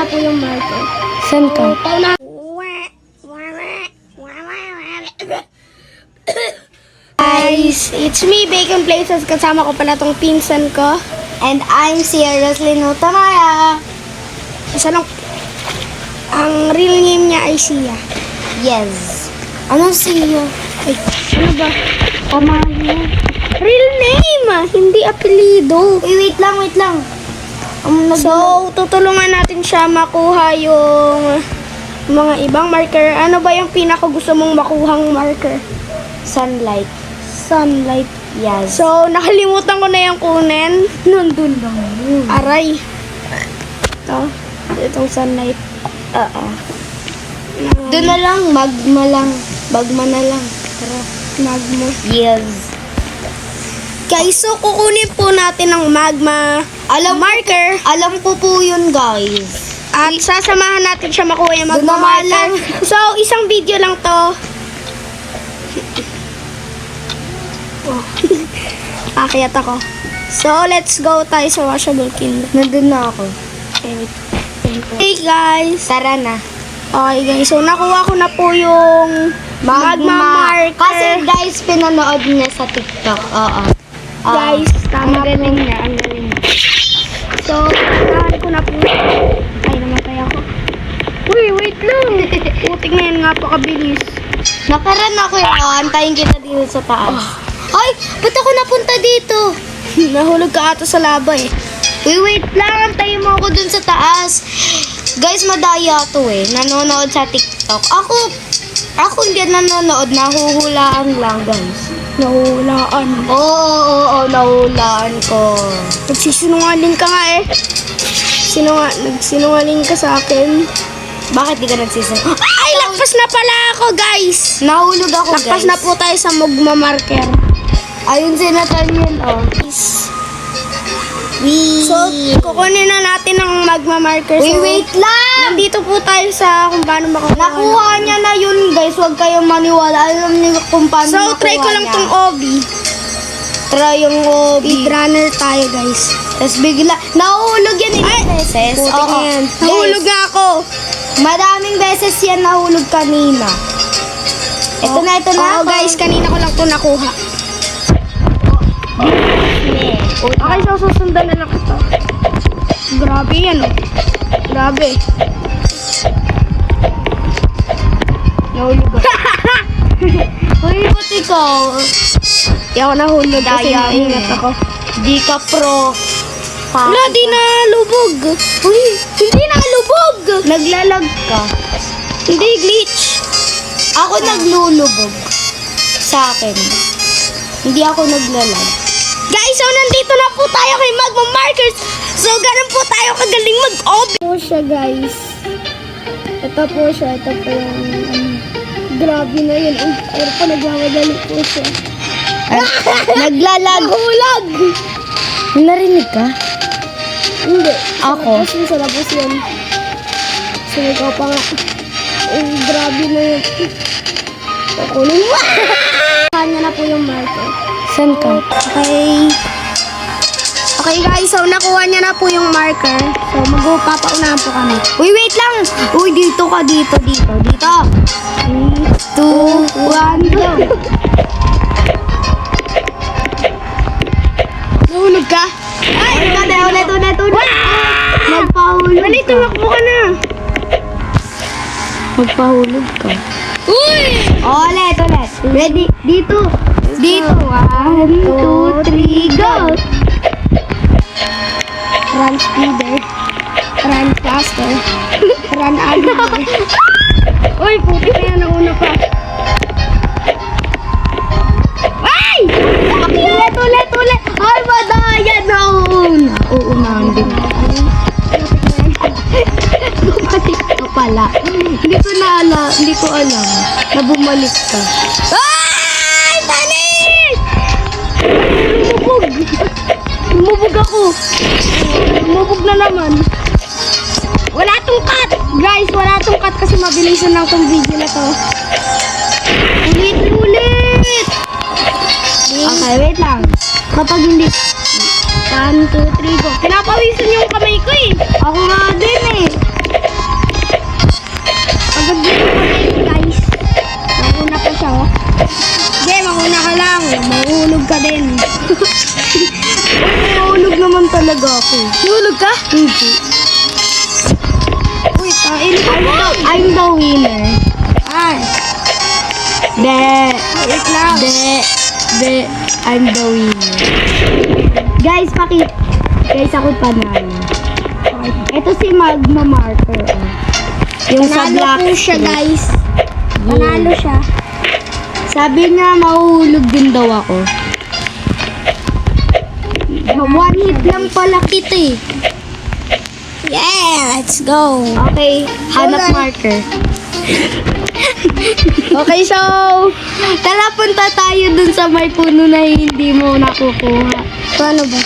na po yung marker. Saan ka? Guys, it's me, Bacon Places. Kasama ko pala tong pinsan ko. And I'm si Roslyn Utamara. Isa lang. Ang real name niya ay Sia. Yes. Ano siya? Ay, ano ba? Amaya. Real name, hindi apelido. Wait lang. So, tutulungan natin siya makuha yung mga ibang marker. Ano ba yung pinaka gusto mong makuhang marker? Sunlight. Sunlight. Yes. So, nakalimutan ko na yung kunin. Nandun lang yun. Aray. Ito. Itong sunlight. Doon na lang. Magma lang. Magma na lang. Tara. Magma. Yes. Guys, so kukunin po natin ang magma marker. Alam ko po yun, guys. At sasamahan natin siya makuha yung Doon magma na nga marker. lang. So, isang video lang to. Oh. Akyat ako. So, let's go tayo sa Washable Kingdom. Nandun na ako. Hey guys! Tara na. Okay guys, so nakuha ko na po yung magma marker. Kasi guys, pinanood niya sa TikTok. Oo. Guys, tama Ang galing po. niya. Ang galing niya. So, nakuha ko na po. Ay, namatay ako. Uy, wait lang. Putik na yan nga po kabilis. Nakaran ako yun. Antayin kita dito sa taas. Ay, ba't ako napunta dito? Nahulog ka ata sa laba eh. Wait lang. Antayin mo ako dun sa taas. Guys, madaya to eh. Nanonood sa TikTok. Ako hindi nanonood. Nahuhulaan lang, guys. Nahulaan. Oo, nahuhulaan ko. Nagsisinungaling ka nga eh. Nagsinungaling ka sa akin. Bakit di ka nagsisinungaling? Ay, lagpas na pala ako guys. Nahulog ako, guys. Lagpas na po tayo sa magma marker. Ayun si Nathaniel, oh. So, kukunin na natin ang magma marker. Wait lang! Nandito po tayo sa kung paano makuha. Nakuha niya na yun, guys. Huwag kayong maniwala. Alam niyo kung paano So, makuha try ko lang niya. tong obi. Try yung obi. Speedrunner tayo, guys. Tapos bigla, nahulog yan ilang beses. Putik Oo. na yan. Guys, Nahulog nga ako. Madaming beses yan nahulog kanina. Ito na. Oo, guys, kanina ko lang to nakuha. Okay, so susundan na lang ito. Grabe yan, oh. Grabe. Nahulog ako. Uy, ba't ikaw? Di ako nahulog kasi Daya mo naingat eh. ako. Di ka pro. Wala, di na lubog. Uy, Hindi na lubog. naglalag ka. Hindi glitch. Ako naglulubog. Sa akin. Hindi ako naglalag. Guys, so nandito na po tayo kay Magma Markers. So, ganun po tayo kagaling mag-obi. Ito po siya, guys. Ito po siya. Ito po yung, grabe na yun. Pero pa nagmamadali po siya. Naglalag. Nahulag! Narinig ka? Hindi. Ako? Sa labas yun. Sumigaw pa nga. Grabe na yun. Kukunin mo. Kanya na po yung marker. Saan ka? Okay guys, so nakuha niya na po yung marker. So magpapaunahan po kami. Uy, wait lang. Uy, dito ka. Dito. 3, 2, 1, go. Nahulog ka? Ay, ulit. Magpahulog Mali, ka. tumakbo ka na. Magpahulog ka. Uy! Ulit. Ready? Dito. 1, 2, 3, go. Run speeder. Run faster. Run agad. Uy, puti na yan. Nauna pa. Ay! Ulit. Ay, madaya na una. Uunahan din ako. Bumalik ka pala. Hindi ko alam na bumalik ka. Ay! Panik! Lumubog ako. Lumubog na naman. Wala tong cut! Guys, wala tong cut kasi mabilisan lang tong video na to. Ulit. Okay, wait lang. Kapag hindi... 1, 2, 3, go. Pinapawisan yung kamay ko eh. Ako nga din eh. ka? Hindi. Uy, kain ka. I'm the winner. Ay, De. wait lang. I'm the winner. Guys, Guys, ako panalo. Ito si Magma Marker. Oh. Yung sa Panalo black po siya, strip. guys. Panalo siya. Sabi niya, mahuhulog din daw ako. One hit lang pala kita eh. Yeah, let's go. Okay, hanap Okay. marker. Okay, so, Tara, punta tayo dun sa may puno na hindi mo nakukuha. paano ba?